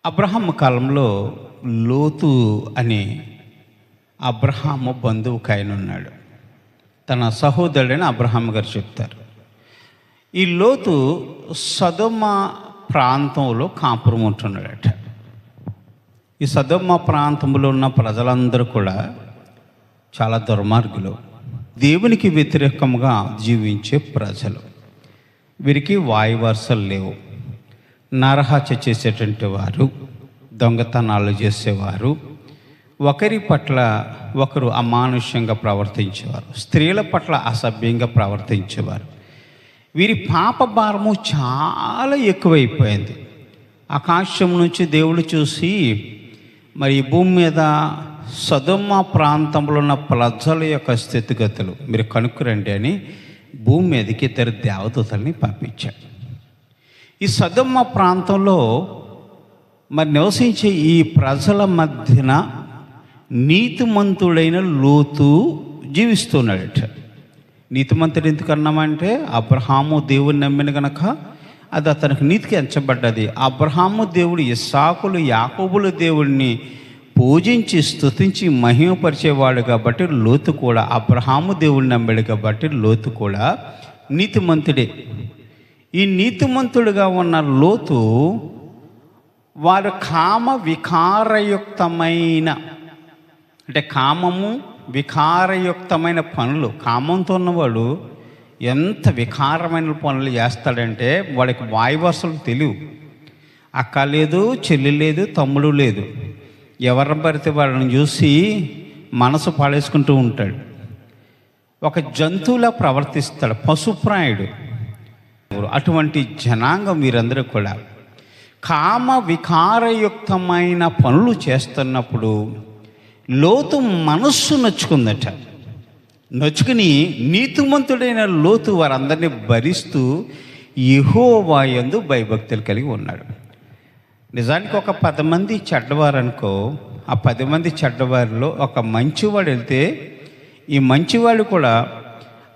అబ్రహాము కాలంలో లోతు అనే అబ్రహాము బంధువు ఉన్నాడు. తన సహోదరుడని అబ్రహాము గారు చెప్తారు. ఈ లోతు సొదొమ ప్రాంతంలో కాపురం ఉంటున్నాడట. ఈ సొదొమ ప్రాంతంలో ఉన్న ప్రజలందరూ కూడా చాలా దుర్మార్గులు, దేవునికి వ్యతిరేకంగా జీవించే ప్రజలు. వీరికి వాయువర్షాలు లేవు, నరహత్య చేసేటువంటి వారు, దొంగతనాలు చేసేవారు, ఒకరి పట్ల ఒకరు అమానుష్యంగా ప్రవర్తించేవారు, స్త్రీల పట్ల అసభ్యంగా ప్రవర్తించేవారు. వీరి పాప భారము చాలా ఎక్కువైపోయింది. ఆకాశం నుంచి దేవుడు చూసి మరి భూమి మీద సొదొమ ప్రాంతంలో ఉన్న ప్రజల యొక్క స్థితిగతులు మీరు కనుక్కురండి అని భూమి మీదకి ఇద్దరు దేవదూతల్ని పంపించాడు. ఈ సొదొమ ప్రాంతంలో మరి నివసించే ఈ ప్రజల మధ్యన నీతిమంతుడైన లోతు జీవిస్తున్నాడట. నీతిమంతుడు ఎందుకన్నామంటే అబ్రహాము దేవుని నమ్మిన గనక అది అతనికి నీతికి ఎంచబడ్డది. అబ్రహాము దేవుడు ఇస్సాకులు యాకోబుల దేవుడిని పూజించి స్తుతించి మహిమపరిచేవాడు కాబట్టి లోతు కూడా అబ్రహాము దేవుడిని నమ్మాడు కాబట్టి లోతు కూడా నీతిమంతుడే. ఈ నీతిమంతుడిగా ఉన్న లోతు వారు కామ వికారయుక్తమైన అంటే కామము వికారయుక్తమైన పనులు, కామంతో ఉన్నవాడు ఎంత వికారమైన పనులు చేస్తాడంటే వాడికి వాయువర్షాలు తెలియవు. అక్క లేదు, చెల్లి లేదు, తమ్ముడు లేదు, ఎవరిని పడితే వాళ్ళని చూసి మనసు పాడేసుకుంటూ ఉంటాడు. ఒక జంతువులా ప్రవర్తిస్తాడు, పశుప్రాయుడు. అటువంటి జనాంగం మీరందరూ కూడా కామ వికారయుక్తమైన పనులు చేస్తున్నప్పుడు లోతు మనస్సు నొచ్చుకుందట. నొచ్చుకుని నీతిమంతుడైన లోతు వారందరినీ భరిస్తూ యెహోవా యందు భయభక్తులు కలిగి ఉన్నాడు. నిజానికి ఒక 10 మంది చెడ్డవారు అనుకో, ఆ 10 మంది చెడ్డవారిలో ఒక మంచివాడు వెళ్తే ఈ మంచివాడు కూడా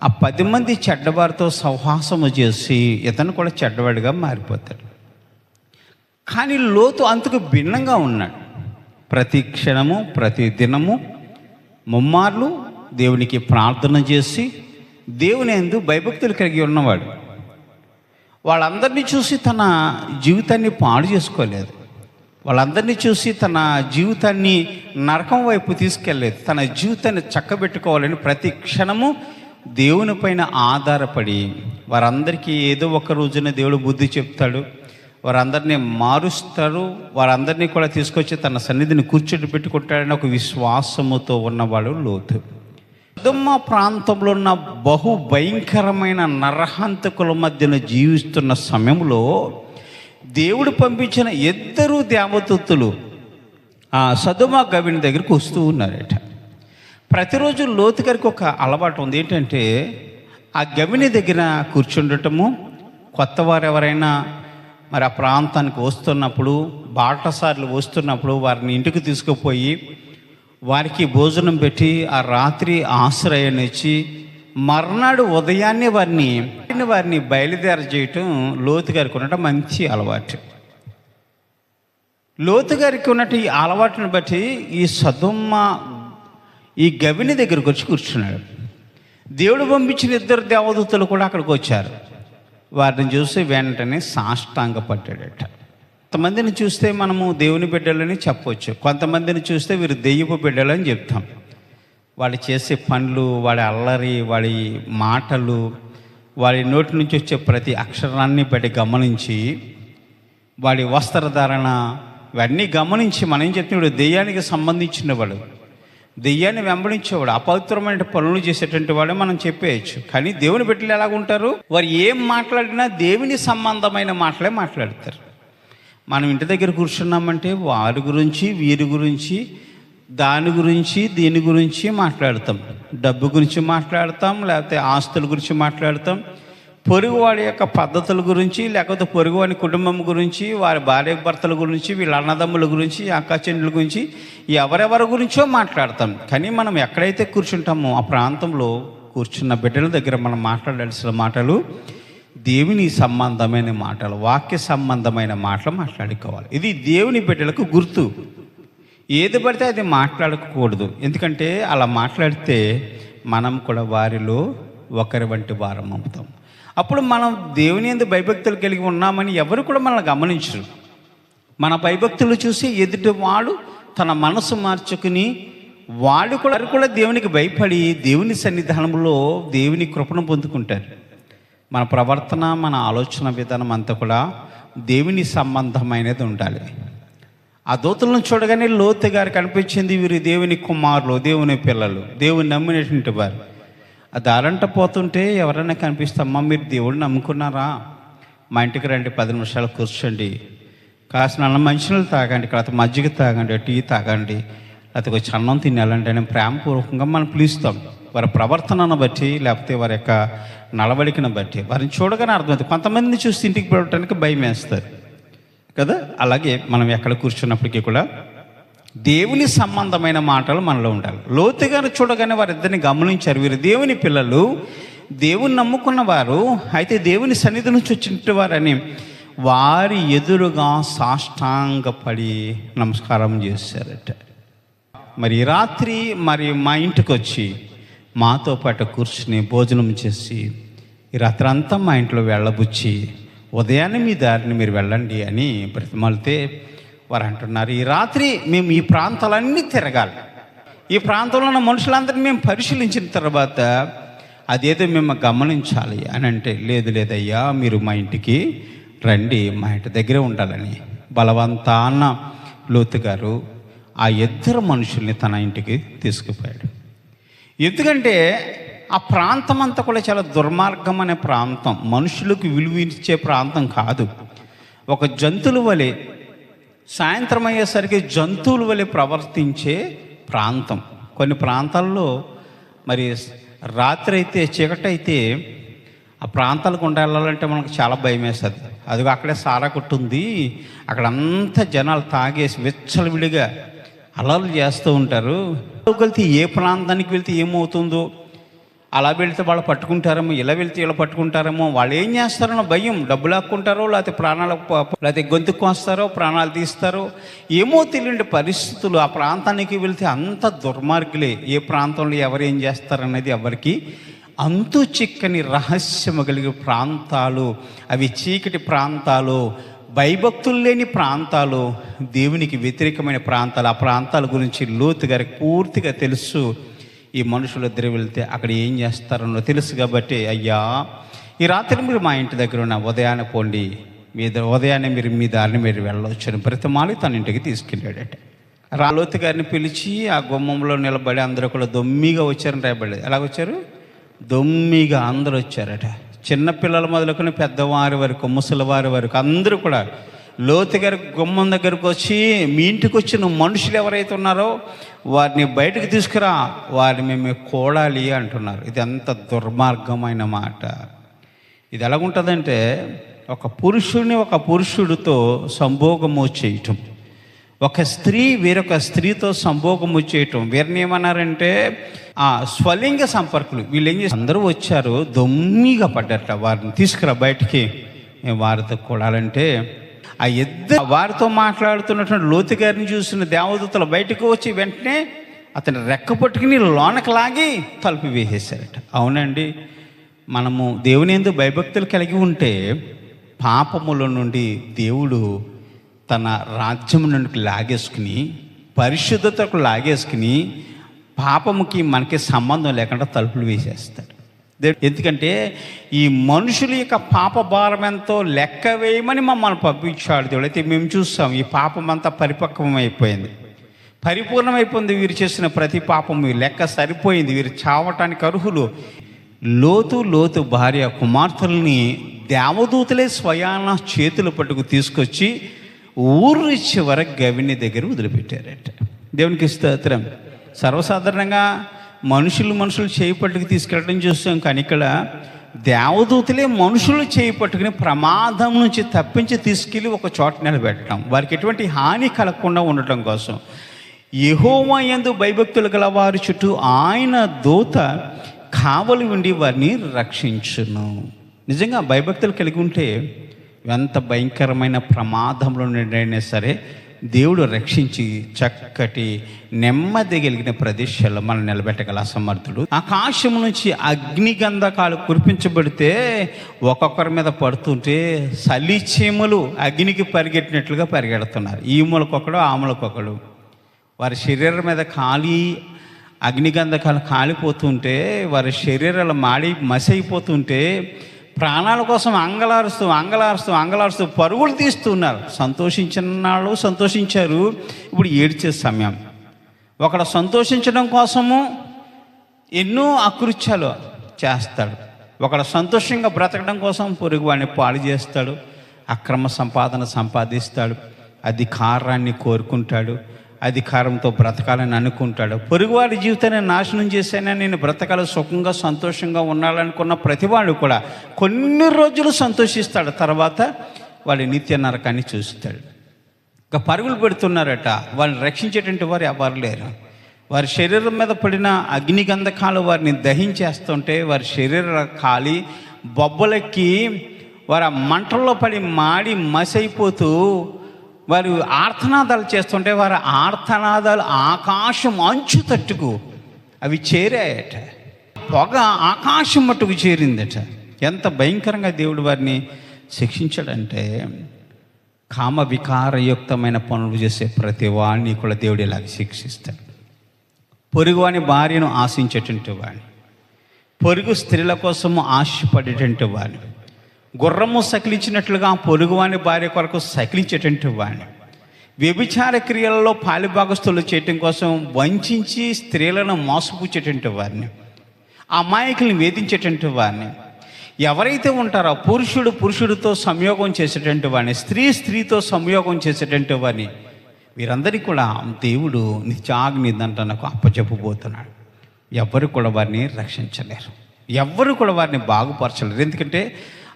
ఆ 10 మంది చెడ్డవారితో సహవాసము చేసి ఇతను కూడా చెడ్డవాడిగా మారిపోతాడు. కానీ లోతు అంతకు భిన్నంగా ఉన్నాడు. ప్రతి క్షణము ప్రతి దినము ముమ్మార్లు దేవునికి ప్రార్థన చేసి దేవుని యందు భయభక్తులు కలిగి ఉన్నవాడు. వాళ్ళందరినీ చూసి తన జీవితాన్ని పాడు చేసుకోలేదు, వాళ్ళందరినీ చూసి తన జీవితాన్ని నరకం వైపు తీసుకెళ్ళలేదు. తన జీవితాన్ని చక్కబెట్టుకోవాలని ప్రతి క్షణము దేవుని పైన ఆధారపడి వారందరికీ ఏదో ఒక రోజున దేవుడు బుద్ధి చెప్తాడు, వారందరినీ మారుస్తారు, వారందరినీ కూడా తీసుకొచ్చి తన సన్నిధిని కూర్చొని పెట్టుకుంటాడని ఒక విశ్వాసముతో ఉన్నవాడు లోతు. సొదొమ ప్రాంతంలో ఉన్న బహు భయంకరమైన నరహంతకుల మధ్యన జీవిస్తున్న సమయంలో దేవుడు పంపించిన 2 దేవదూతలు ఆ సొదొమ గవిని దగ్గరికి వస్తూ ఉన్నారట. ప్రతిరోజు లోతు గారికి ఒక అలవాటు ఉంది, ఏంటంటే ఆ గవిని దగ్గర కూర్చుండటము. కొత్త వారు ఎవరైనా మరి ఆ ప్రాంతానికి వస్తున్నప్పుడు, బాటసార్లు వస్తున్నప్పుడు వారిని ఇంటికి తీసుకుపోయి వారికి భోజనం పెట్టి ఆ రాత్రి ఆశ్రయాన్ని ఇచ్చి మర్నాడు ఉదయాన్నే వారిని బయలుదేరి చేయటం లోతు గారికి ఉన్నట్టు మంచి అలవాటు. లోతు గారికి ఉన్నట్టు ఈ అలవాటుని బట్టి ఈ సొదొమ ఈ గవిని దగ్గరకు వచ్చి కూర్చున్నాడు. దేవుడు పంపించిన 2 దేవదూతలు కూడా అక్కడికి వచ్చారు. వారిని చూసి వెంటనే సాష్టాంగపడ్డాడట. కొంతమందిని చూస్తే మనము దేవుని బిడ్డలని చెప్పవచ్చు, కొంతమందిని చూస్తే వీరు దెయ్యపు బిడ్డలని చెప్తాం. వాళ్ళు చేసే పనులు, వాడి అల్లరి, వాడి మాటలు, వాడి నోటి నుంచి వచ్చే ప్రతి అక్షరాన్ని బట్టి గమనించి, వాడి వస్త్రధారణ ఇవన్నీ గమనించి మనం ఏం చెప్తున్నాడు, దెయ్యానికి సంబంధించిన వాడు, దెయ్యాన్ని వెంబడించేవాడు, అపవిత్రమైన పనులు చేసేటువంటి వాడే మనం చెప్పేయచ్చు. కానీ దేవుని బిడ్డలు ఎలాగుంటారు, వారు ఏం మాట్లాడినా దేవుని సంబంధమైన మాటలే మాట్లాడతారు. మనం ఇంటి దగ్గర కూర్చున్నామంటే వారి గురించి, వీరి గురించి, దాని గురించి, దీని గురించి మాట్లాడతాం. డబ్బు గురించి మాట్లాడతాం, లేకపోతే ఆస్తుల గురించి మాట్లాడతాం, పొరుగువాడి యొక్క పద్ధతుల గురించి, లేకపోతే పొరుగువాడి కుటుంబం గురించి, వారి భార్య భర్తల గురించి, వీళ్ళ అన్నదమ్ముల గురించి, అక్క చెల్లెల గురించి, ఎవరెవరి గురించో మాట్లాడతాం. కానీ మనం ఎక్కడైతే కూర్చుంటామో ఆ ప్రాంతంలో కూర్చున్న బిడ్డల దగ్గర మనం మాట్లాడాల్సిన మాటలు దేవుని సంబంధమైన మాటలు, వాక్య సంబంధమైన మాటలు మాట్లాడుకోవాలి. ఇది దేవుని బిడ్డలకు గుర్తు. ఏది పడితే అది మాట్లాడకూడదు. ఎందుకంటే అలా మాట్లాడితే మనం కూడా వారిలో ఒకరి వంటి వారం అవుతాం. అప్పుడు మనం దేవుని యందు భయభక్తులు కలిగి ఉన్నామని ఎవరు కూడా మనల్ని గమనించరు. మన భయభక్తులు చూసి ఎదుటివాడు తన మనసు మార్చుకుని వాడు కూడా దేవునికి భయపడి దేవుని సన్నిధానంలో దేవుని కృపను పొందుకుంటారు. మన ప్రవర్తన, మన ఆలోచన విధానం అంతా కూడా దేవుని సంబంధమైనది ఉండాలి. ఆ దూతలను చూడగానే లోతు గారికి అనిపించింది, వీరు దేవుని కుమారులు, దేవుని పిల్లలు, దేవుని నమ్మినటువంటి వారు. ఆ దారంట పోతుంటే ఎవరైనా కనిపిస్తామా, మీరు దేవుడిని నమ్ముకున్నారా, మా ఇంటికి రండి, 10 నిమిషాలు కూర్చోండి, కాసిన అన్నం మంచినీళ్ళు తాగండి, లేకపోతే మజ్జిగ తాగండి, టీ తాగండి, లేకపోతే కొంచెం అన్నం తినాలంటే నేను ప్రేమపూర్వకంగా మనం పిలుస్తాం. వారి ప్రవర్తనను బట్టి, లేకపోతే వారి యొక్క నడవడికను బట్టి వారిని చూడగానే అర్థమవుతుంది. కొంతమందిని చూసి ఇంటికి పెట్టడానికి భయం వేస్తారు కదా. అలాగే మనం ఎక్కడ కూర్చున్నప్పటికీ కూడా దేవుని సంబంధమైన మాటలు మనలో ఉండాలి. లోతుగాను చూడగానే వారిద్దరిని గమనించారు, వీరు దేవుని పిల్లలు, దేవుని నమ్ముకున్న వారు, అయితే దేవుని సన్నిధి నుంచి వచ్చినట్టు వారని వారి ఎదురుగా సాష్టాంగపడి నమస్కారం చేశారట. మరి రాత్రి మా ఇంటికి వచ్చి మాతో పాటు కూర్చుని భోజనం చేసి ఈ రాత్రి అంతా మా ఇంట్లో వెళ్ళబుచ్చి ఉదయాన్నే మీ దారిని మీరు వెళ్ళండి అని బ్రతిమాలితే వారు అంటున్నారు, ఈ రాత్రి మేము ఈ ప్రాంతాలన్నీ తిరగాలి, ఈ ప్రాంతంలో ఉన్న మనుషులందరినీ మేము పరిశీలించిన తర్వాత అదేదో మేము గమనించాలి అని అంటే, లేదయ్యా మీరు మా ఇంటికి రండి, మా ఇంటి దగ్గరే ఉండాలని బలవంతాన లోతు గారు ఆ 2 మనుషుల్ని తన ఇంటికి తీసుకుపోయాడు. ఎందుకంటే ఆ ప్రాంతం అంతా కూడా చాలా దుర్మార్గం అనే ప్రాంతం, మనుషులకు విలువ ఇచ్చే ప్రాంతం కాదు. ఒక జంతువుల వలె సాయంత్రం అయ్యేసరికి జంతువుల వలె ప్రవర్తించే ప్రాంతం. కొన్ని ప్రాంతాల్లో మరి రాత్రి అయితే, చీకటైతే ఆ ప్రాంతాలకు వెళ్ళాలంటే మనకు చాలా భయం వేస్తుంది. అదిగో అక్కడే సారా కొట్టుంది, అక్కడంతా జనాలు తాగేసి విచ్చలవిడిగా అలర్లు చేస్తూ ఉంటారు. వెళ్తే ఏ ప్రాంతానికి వెళ్తే ఏమవుతుందో, అలా వెళితే వాళ్ళు పట్టుకుంటారేమో, ఇలా వెళ్తే ఇలా పట్టుకుంటారేమో, వాళ్ళు ఏం చేస్తారో భయం, డబ్బులు లాక్కుంటారో, లేకపోతే లేకపోతే గొంతుకు వస్తారో, ప్రాణాలు తీస్తారో, ఏమో తెలియని పరిస్థితులు. ఆ ప్రాంతానికి వెళ్తే అంత దుర్మార్గులే. ఏ ప్రాంతంలో ఎవరు ఏం చేస్తారనేది ఎవరికి అంతు చిక్కని రహస్యము కలిగే ప్రాంతాలు అవి. చీకటి ప్రాంతాలు, భయభక్తులు లేని ప్రాంతాలు, దేవునికి వ్యతిరేకమైన ప్రాంతాలు. ఆ ప్రాంతాల గురించి లోతు గారికి పూర్తిగా తెలుసు. ఈ మనుషులు ఇద్దరు వెళ్తే అక్కడ ఏం చేస్తారన్నో తెలుసు కాబట్టి, అయ్యా ఈ రాత్రి మీరు మా ఇంటి దగ్గర ఉన్న ఉదయాన్నే పోండి, ఉదయాన్నే మీరు మీ దారిని మీరు వెళ్ళవచ్చు అని బ్రతిమాలి తన ఇంటికి తీసుకెళ్ళాడట. లోతు గారిని పిలిచి ఆ గుమ్మంలో నిలబడి అందరూ కూడా దొమ్మిగా వచ్చారని రాయబడేది. ఎలాగొచ్చారు? దొమ్మిగా అందరూ వచ్చారట. చిన్నపిల్లల మొదలుకొని పెద్దవారి వరకు, ముసలివారి వరకు అందరూ కూడా లోతు గారి గుమ్మం దగ్గరకు వచ్చి, మీ ఇంటికి వచ్చిన మనుషులు ఎవరైతే ఉన్నారో వారిని బయటకు తీసుకురా, వారిని మేము కూడాలి అంటున్నారు. ఇది ఎంత దుర్మార్గమైన మాట. ఇది ఎలాగుంటుందంటే, ఒక పురుషుడితో సంభోగము చేయటం, ఒక స్త్రీ వేరొక స్త్రీతో సంభోగము చేయటం. వీరిని ఏమన్నారంటే స్వలింగ సంపర్కులు. వీళ్ళు ఏం చేసి అందరూ వచ్చారు, దొమ్మిగా పడ్డట. వారిని తీసుకురా బయటికి, వారితో కూడాలంటే ఆ వారితో మాట్లాడుతున్నటువంటి లోతు గారిని చూసిన దేవదూతలు బయటకు వచ్చి వెంటనే అతని రెక్క పట్టుకుని లోనకి లాగి తలుపు వేసేశారట. అవునండి, మనము దేవుని యందు భయభక్తులు కలిగి ఉంటే పాపముల నుండి దేవుడు తన రాజ్యం నుండి లాగేసుకుని, పరిశుద్ధతకు లాగేసుకుని, పాపముకి మనకి సంబంధం లేకుండా తలుపులు వేసేస్తాడు. ఎందుకంటే ఈ మనుషుల యొక్క పాప భారం ఎంతో లెక్క వేయమని మమ్మల్ని పంపించాడు దేవుడు. అయితే మేము చూస్తాం, ఈ పాపం అంతా పరిపక్వమైపోయింది, పరిపూర్ణమైపోయింది. వీరు చేసిన ప్రతి పాపం లెక్క సరిపోయింది, వీరు చావటానికి అర్హులు. లోతు భార్య కుమార్తెల్ని దేవదూతలే స్వయాన చేతులు పట్టుకు తీసుకొచ్చి ఊరు చివర గవిని దగ్గర వదిలిపెట్టారట. దేవునికి స్తోత్రం. సర్వసాధారణంగా మనుషులు చేయి పట్టుకు తీసుకెళ్ళడం చూస్తాం, కానీ ఇక్కడ దేవదూతలే మనుషులు చేయి పట్టుకుని ప్రమాదం నుంచి తప్పించి తీసుకెళ్ళి ఒక చోట నిలబెట్టడం, వారికి ఎటువంటి హాని కలగకుండా ఉండటం కోసం. యెహోవా యందు భయభక్తులు గల వారి చుట్టూ ఆయన దూత కావలి ఉండి వారిని రక్షించును. నిజంగా భయభక్తులు కలిగి ఉంటే ఎంత భయంకరమైన ప్రమాదంలో నుండైనా సరే దేవుడు రక్షించి చక్కటి నెమ్మది కలిగిన ప్రదేశాల్లో మనం నిలబెట్టగల అసమర్థుడు. ఆకాశం నుంచి అగ్నిగంధకాలు కురిపించబడితే ఒక్కొక్కరి మీద పడుతుంటే సలిచీమలు అగ్నికి పరిగెట్టినట్లుగా పరిగెడుతున్నారు. ఈ మూలకొకడు ఆ మూలకొకడు. వారి శరీరం మీద అగ్నిగంధకాలు కాలిపోతుంటే, వారి శరీరాలు మాడి మసైపోతుంటే ప్రాణాల కోసం అంగలారుస్తూ పరుగులు తీస్తున్నారు. సంతోషించిన నాళ్ళు సంతోషించారు, ఇప్పుడు ఏడ్చే సమయం. ఒకడు సంతోషించడం కోసము ఎన్నో అకృత్యాలు చేస్తాడు. ఒకడు సంతోషంగా బ్రతకడం కోసం పొరుగు వాడిని పాడు చేస్తాడు, అక్రమ సంపాదన సంపాదిస్తాడు, అధికారాన్ని కోరుకుంటాడు, అధికారంతో బ్రతకాలని అనుకుంటాడు. పొరుగువాడి జీవితాన్ని నాశనం చేశానని నేను బ్రతకాలి, సుఖంగా సంతోషంగా ఉండాలనుకున్న ప్రతివాడు కూడా కొన్ని రోజులు సంతోషిస్తాడు, తర్వాత వాడి నిత్య నరకాన్ని చూస్తాడు. ఇంకా పరుగులు పెడుతున్నారట, వాళ్ళని రక్షించేటువంటి వారు ఎవరు లేరు. వారి శరీరం మీద పడిన అగ్నిగంధకాలు వారిని దహించేస్తుంటే వారి శరీరం కాలి బొబ్బలెక్కి వారు ఆ మంటల్లో పడి మాడి మసైపోతూ వారు ఆర్తనాదాలు చేస్తుంటే వారి ఆర్తనాదాలు ఆకాశం అంచు తట్టుకు అవి చేరాయట. పొగ ఆకాశం మట్టుకు చేరిందట. ఎంత భయంకరంగా దేవుడు వారిని శిక్షించాడంటే, కామ వికారయుక్తమైన పనులు చేసే ప్రతి వాడిని కూడా దేవుడు ఇలాగ శిక్షిస్తాడు. పొరుగువాని భార్యను ఆశించేటువంటి వాడిని, పొరుగు స్త్రీల కోసము ఆశపడేటువంటి వాడిని, గుర్రము సకిలించినట్లుగా పొరుగువాని భార్య కొరకు సకిలించేటువంటి వాడిని, వ్యభిచార క్రియలలో పాలిభాగస్తులు చేయటం కోసం వంచి స్త్రీలను మోసపుచ్చేటువంటి వారిని, అమాయకుల్ని వేధించేటువంటి వారిని, ఎవరైతే ఉంటారో పురుషుడితో సంయోగం చేసేటువంటి వాడిని, స్త్రీతో సంయోగం చేసేటువంటి వారిని, వీరందరికీ కూడా దేవుడు నిత్యాగ్ని దండనకు అప్పచెప్పబోతున్నాడు. ఎవ్వరు కూడా వారిని రక్షించలేరు, ఎవ్వరు కూడా వారిని బాగుపరచలేరు. ఎందుకంటే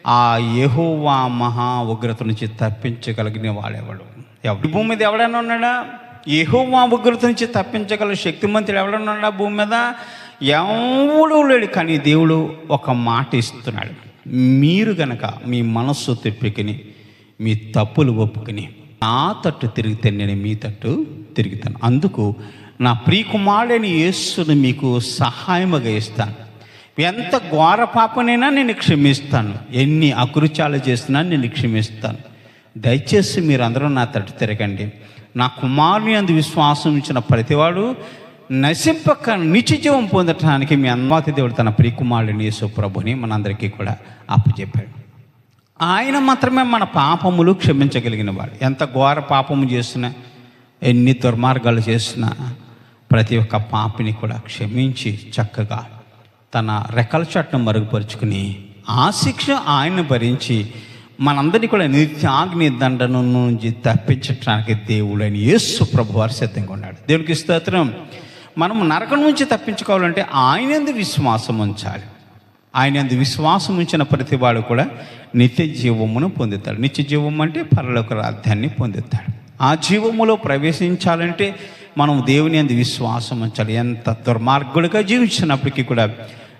ఆ యెహోవా మహా ఉగ్రత నుంచి తప్పించగలిగిన వాడెవడు? భూమి మీద ఎవడైనా ఉన్నాడా? యెహోవా ఉగ్రత నుంచి తప్పించగల శక్తిమంతుడు ఎవడైనా ఉన్నాడా భూమి మీద? ఎవడూ లేడు. కానీ దేవుడు ఒక మాట ఇస్తున్నాడు, మీరు గనక మీ మనస్సు తిప్పుకుని మీ తప్పులు ఒప్పుకుని నా తట్టు తిరిగితే నేను మీ తట్టు తిరుగుతాను. అందుకు నా ప్రియకుమారుడైన యేసును మీకు సహాయముగా ఇస్తాను. ఎంత ఘోర పాపనైనా నేను క్షమిస్తాను, ఎన్ని అకృత్యాలు చేసినా నేను క్షమిస్తాను. దయచేసి మీరందరూ నా తట్టు తిరగండి. నా కుమారుని అందు విశ్వాసం ఇచ్చిన ప్రతివాడు నశింపక నిత్యజీవం పొందటానికి మీ అన్వాతి దేవుడు తన ప్రియకుమారుని యేసు ప్రభుని మనందరికీ కూడా అప్పచెప్పాడు. ఆయన మాత్రమే మన పాపములు క్షమించగలిగిన వాడు. ఎంత ఘోర పాపము చేసినా, ఎన్ని దుర్మార్గాలు చేసినా ప్రతి ఒక్క పాపిని కూడా క్షమించి చక్కగా తన రెక్కల చాటును మరుగుపరుచుకుని ఆ శిక్ష ఆయన భరించి మనందరినీ కూడా నిత్యాగ్ని దండను నుంచి తప్పించడానికి దేవుడైన యేసు ప్రభువారు సిద్ధంగా ఉన్నాడు. దేవునికి స్తోత్రం. మనము నరకం నుంచి తప్పించుకోవాలంటే ఆయన యందు విశ్వాసం ఉంచాలి. ఆయన యందు విశ్వాసం ఉంచిన ప్రతివాడు కూడా నిత్య జీవమును పొందుతాడు. నిత్య జీవం అంటే పరలోక రాజ్యాన్ని పొందుతాడు. ఆ జీవములో ప్రవేశించాలంటే మనం దేవుని యందు విశ్వాసం ఉంచాలి. ఎంత దుర్మార్గుడిగా జీవించినప్పటికీ కూడా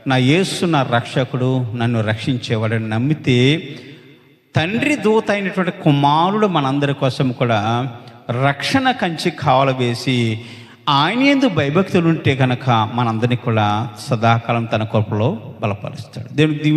నా యేసు నా రక్షకుడు, నన్ను రక్షించేవాడని నమ్మితే తండ్రి దూత అయినటువంటి కుమారుడు మనందరి కోసం కూడా రక్షణ కంచి కావల వేసి ఆయన యందు భయభక్తులు ఉంటే కనుక మనందరినీ కూడా సదాకాలం తన కృపలో బలపరుస్తాడు. దేవునికి